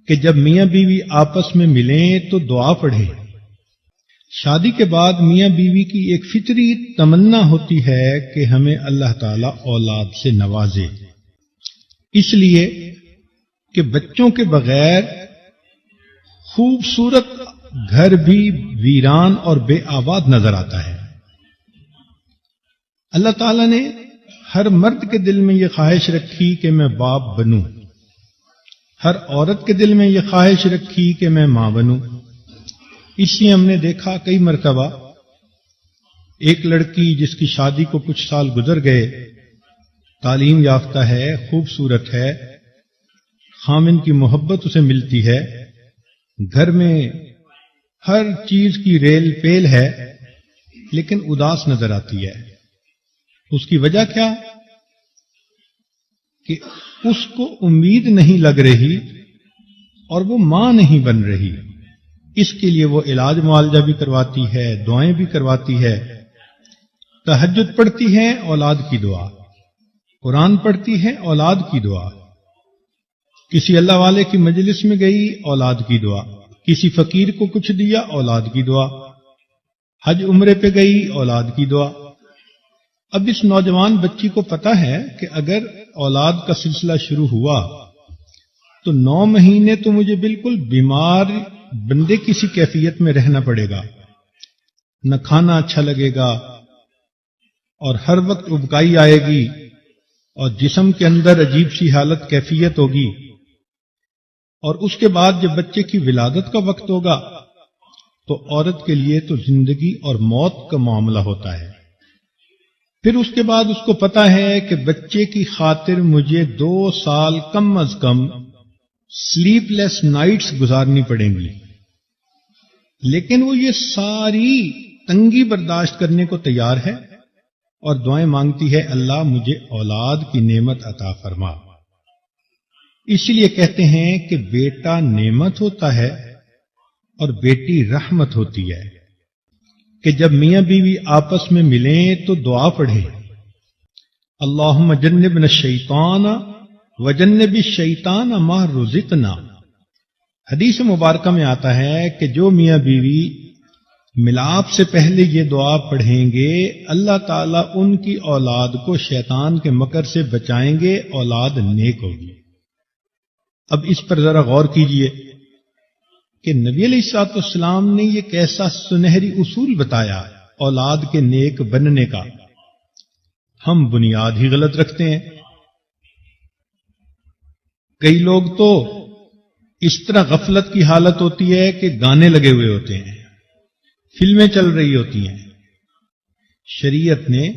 کہ جب میاں بیوی آپس میں ملیں تو دعا پڑھیں۔ شادی کے بعد میاں بیوی کی ایک فطری تمنا ہوتی ہے کہ ہمیں اللہ تعالی اولاد سے نوازے، اس لیے کہ بچوں کے بغیر خوبصورت گھر بھی ویران اور بے آباد نظر آتا ہے۔ اللہ تعالی نے ہر مرد کے دل میں یہ خواہش رکھی کہ میں باپ بنوں، ہر عورت کے دل میں یہ خواہش رکھی کہ میں ماں بنوں۔ اس لیے ہم نے دیکھا کئی مرتبہ ایک لڑکی جس کی شادی کو کچھ سال گزر گئے، تعلیم یافتہ ہے، خوبصورت ہے، خامن کی محبت اسے ملتی ہے، گھر میں ہر چیز کی ریل پیل ہے، لیکن اداس نظر آتی ہے۔ اس کی وجہ کیا؟ کہ اس کو امید نہیں لگ رہی اور وہ ماں نہیں بن رہی۔ اس کے لیے وہ علاج معالجہ بھی کرواتی ہے، دعائیں بھی کرواتی ہے، تہجد پڑھتی ہے، اولاد کی دعا، قرآن پڑھتی ہے، اولاد کی دعا، کسی اللہ والے کی مجلس میں گئی، اولاد کی دعا، کسی فقیر کو کچھ دیا، اولاد کی دعا، حج عمرے پہ گئی، اولاد کی دعا۔ اب اس نوجوان بچی کو پتا ہے کہ اگر اولاد کا سلسلہ شروع ہوا تو 9 مہینے تو مجھے بالکل بیمار بندے کسی کیفیت میں رہنا پڑے گا، نہ کھانا اچھا لگے گا اور ہر وقت ابکائی آئے گی اور جسم کے اندر عجیب سی حالت کیفیت ہوگی، اور اس کے بعد جب بچے کی ولادت کا وقت ہوگا تو عورت کے لیے تو زندگی اور موت کا معاملہ ہوتا ہے۔ پھر اس کے بعد اس کو پتا ہے کہ بچے کی خاطر مجھے 2 سال کم از کم سلیپ لیس نائٹس گزارنی پڑیں گی، لیکن وہ یہ ساری تنگی برداشت کرنے کو تیار ہے اور دعائیں مانگتی ہے، اللہ مجھے اولاد کی نعمت عطا فرما۔ اسی لیے کہتے ہیں کہ بیٹا نعمت ہوتا ہے اور بیٹی رحمت ہوتی ہے، کہ جب میاں بیوی آپس میں ملیں تو دعا پڑھیں، اللہم جنبنا الشیطان وجنب الشیطان ما رزقنا۔ حدیث مبارکہ میں آتا ہے کہ جو میاں بیوی ملاپ سے پہلے یہ دعا پڑھیں گے، اللہ تعالیٰ ان کی اولاد کو شیطان کے مکر سے بچائیں گے، اولاد نیک ہوگی۔ اب اس پر ذرا غور کیجئے کہ نبی علیہ الصلوۃ والسلام نے یہ کیسا سنہری اصول بتایا اولاد کے نیک بننے کا۔ ہم بنیاد ہی غلط رکھتے ہیں۔ کئی لوگ تو اس طرح غفلت کی حالت ہوتی ہے کہ گانے لگے ہوئے ہوتے ہیں، فلمیں چل رہی ہوتی ہیں۔ شریعت نے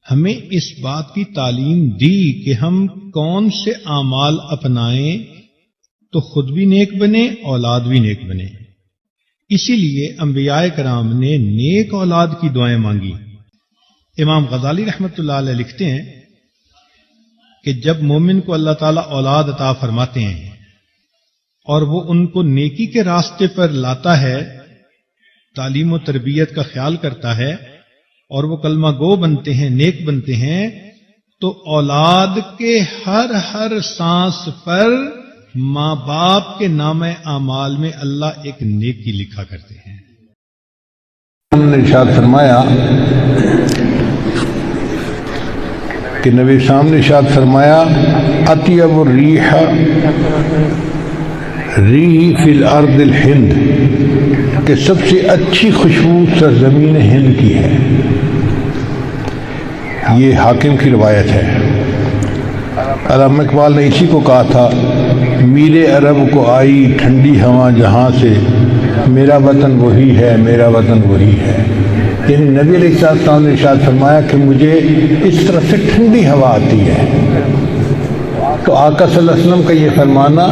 ہمیں اس بات کی تعلیم دی کہ ہم کون سے اعمال اپنائیں تو خود بھی نیک بنے، اولاد بھی نیک بنے۔ اسی لیے انبیاء کرام نے نیک اولاد کی دعائیں مانگی۔ امام غزالی رحمۃ اللہ علیہ لکھتے ہیں کہ جب مومن کو اللہ تعالیٰ اولاد عطا فرماتے ہیں اور وہ ان کو نیکی کے راستے پر لاتا ہے، تعلیم و تربیت کا خیال کرتا ہے اور وہ کلمہ گو بنتے ہیں، نیک بنتے ہیں، تو اولاد کے ہر سانس پر ماں باپ کے نام اعمال میں اللہ ایک نیکی لکھا کرتے ہیں۔ ہم نے ارشاد فرمایا کہ نبی صاحب نے ارشاد فرمایا اطیب الریح ریح فی الارض الہند، کہ سب سے اچھی خوشبو سرزمین ہند کی ہے۔ یہ حاکم کی روایت ہے۔ علامہ اقبال نے اسی کو کہا تھا، میرے عرب کو آئی ٹھنڈی ہوا جہاں سے، میرا وطن وہی ہے، میرا وطن وہی ہے۔ یعنی نبی علیہ السلام نے ارشاد فرمایا کہ مجھے اس طرف سے ٹھنڈی ہوا آتی ہے۔ تو آقا صلی اللہ علیہ وسلم کا یہ فرمانا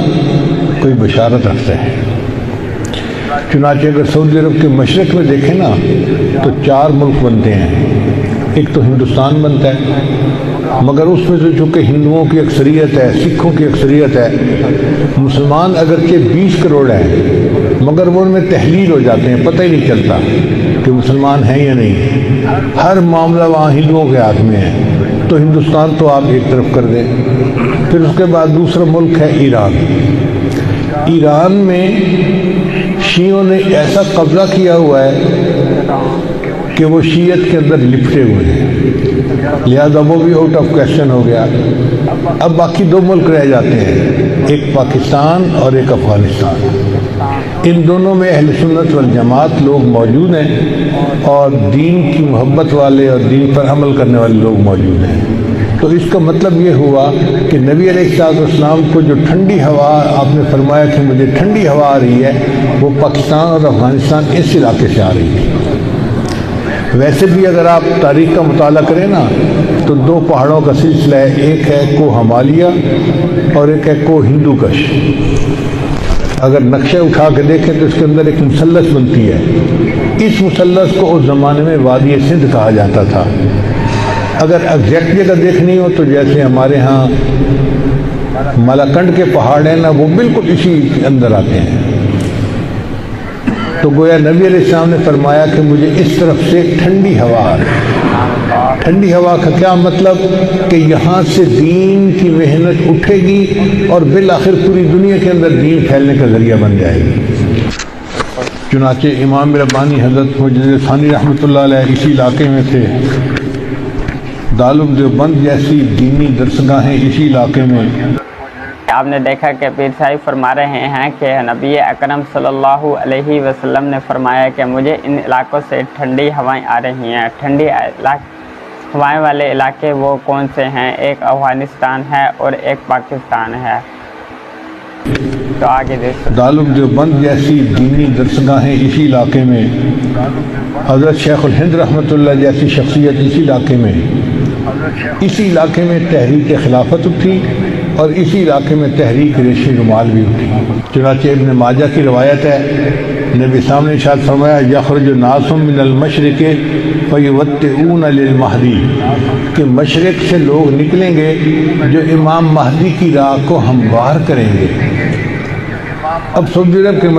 کوئی بشارت رکھتا ہے۔ چنانچہ اگر سعودی عرب کے مشرق میں دیکھیں نا تو 4 ملک بنتے ہیں۔ ایک تو ہندوستان بنتا ہے، مگر اس میں سے چونکہ ہندوؤں کی اکثریت ہے، سکھوں کی اکثریت ہے، مسلمان اگرچہ 20 کروڑ ہیں مگر وہ ان میں تحلیل ہو جاتے ہیں، پتہ ہی نہیں چلتا کہ مسلمان ہیں یا نہیں۔ ہر معاملہ وہاں ہندوؤں کے ہاتھ میں ہے، تو ہندوستان تو آپ ایک طرف کر دیں۔ پھر اس کے بعد دوسرا ملک ہے ایران۔ ایران میں شیعوں نے ایسا قبضہ کیا ہوا ہے کہ وہ شیعت کے اندر لپٹے ہوئے ہیں، لہذا وہ بھی آؤٹ آف کویسچن ہو گیا۔ اب باقی دو ملک رہ جاتے ہیں، ایک پاکستان اور ایک افغانستان۔ ان دونوں میں اہل سنت والجماعت لوگ موجود ہیں اور دین کی محبت والے اور دین پر عمل کرنے والے لوگ موجود ہیں۔ تو اس کا مطلب یہ ہوا کہ نبی علیہ السلام کو جو ٹھنڈی ہوا آپ نے فرمایا کہ مجھے ٹھنڈی ہوا آ رہی ہے، وہ پاکستان اور افغانستان اس علاقے سے آ رہی تھی۔ ویسے بھی اگر آپ تاریخ کا مطالعہ کریں نا تو دو پہاڑوں کا سلسلہ ہے، ایک ہے کوہ ہمالیہ اور ایک ہے کوہ ہندو کش۔ اگر نقشہ اٹھا کے دیکھیں تو اس کے اندر ایک مثلث بنتی ہے، اس مثلث کو اس زمانے میں وادی سندھ کہا جاتا تھا۔ اگر ایگزیکٹ جگہ دیکھنی ہو تو جیسے ہمارے ہاں ملاکنڈ کے پہاڑ ہیں نا، وہ بالکل اسی کے اندر آتے ہیں۔ تو گویا نبی علیہ السلام نے فرمایا کہ مجھے اس طرف سے ٹھنڈی ہوا آ رہی۔ ٹھنڈی ہوا کا کیا مطلب کہ یہاں سے دین کی محنت اٹھے گی اور بالآخر پوری دنیا کے اندر دین پھیلنے کا ذریعہ بن جائے گی۔ چنانچہ امام ربانی حضرت مجدد ثانی رحمۃ اللہ علیہ اسی علاقے میں تھے، دارالعلوم دیوبند جیسی دینی درسگاہیں اسی علاقے میں۔ آپ نے دیکھا کہ پیر صاحب فرما رہے ہیں کہ نبی اکرم صلی اللہ علیہ وسلم نے فرمایا کہ مجھے ان علاقوں سے ٹھنڈی ہوائیں آ رہی ہیں۔ ٹھنڈی ہوائیں والے علاقے وہ کون سے ہیں؟ ایک افغانستان ہے اور ایک پاکستان ہے۔ تو آگے دیکھیں، دارالعلوم دیوبند جیسی دینی درسگاہیں اسی علاقے میں، حضرت شیخ الہند رحمۃ اللہ جیسی شخصیت اسی علاقے میں، اسی علاقے میں تحریک خلافت اٹھی اور اسی علاقے میں تحریک ریشمی رومال بھی اٹھی۔ چنانچہ ابن ماجہ کی روایت ہے، نبی صاحب نے ارشاد فرمایا یخرج الناس من المشرق فیوطئون للمہدی، کہ مشرق سے لوگ نکلیں گے جو امام مہدی کی راہ کو ہموار کریں گے۔ اب سعودی عرب کے